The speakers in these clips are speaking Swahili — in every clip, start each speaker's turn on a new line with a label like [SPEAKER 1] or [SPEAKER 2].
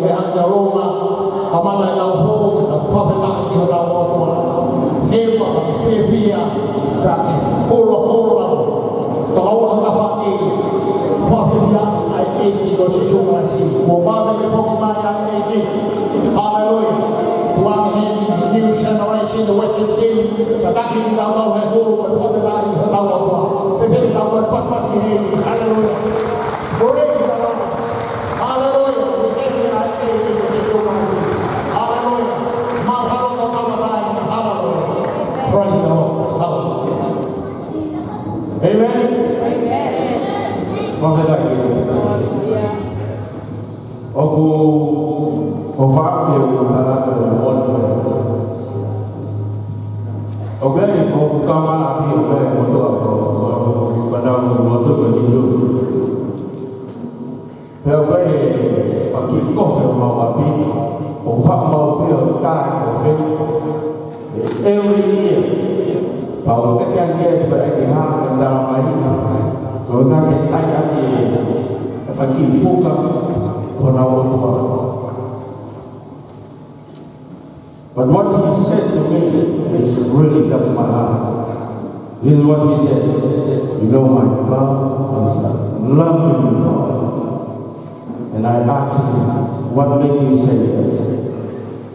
[SPEAKER 1] le hanga ronga, kamana lau ho, ka whawhena i ho lau otoa. He waka, he pia, ka hora hora, ka aua hanga whaki, whawhena ai eiti ko si sunga si. Mo māme ke poki mai ai eiti. Hallelujah. Tuang he new generation, the wicked king, ka taki ni lau lau he huru, ka whawhena i ho lau otoa. Pe pe lau lau paspasi he, hallelujah. Praise the Lord. Hallelujah. We thank you, I thank you, we thank you, hallelujah. Hallelujah. Praise the Lord. Hallelujah. Amen.
[SPEAKER 2] Aku ofak dia pada pon. Oke, mau kamar api oke motor pada motor begitu. Oke, pakai kofe mau api, ofak mau pilih kai kofe. Every year, kalau kita dia berikah dalam hari, kalau kita tanya dia pakai fuka. But what he said to me is really touched my heart. This is what he said. You know, my God is a loving God. And I asked him, what made you say that?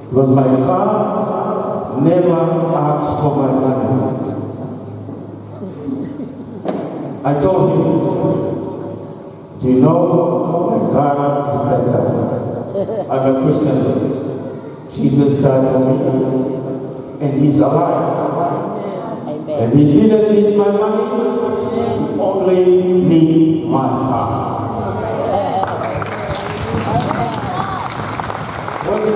[SPEAKER 2] Because my God never asks for my money. I told him, do you know my God is better? I'm a Christian. Jesus died for me, and He's alive. Amen. And He didn't need my money, He only needs my heart. Only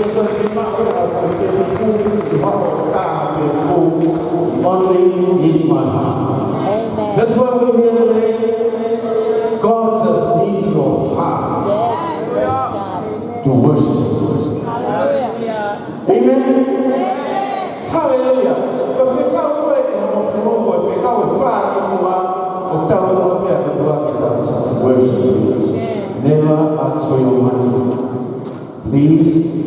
[SPEAKER 2] need my heart. Amen. That's why we're here today. God just needs your heart. Yes. To worship. Amen. Hallelujah. Never ask for your money. Please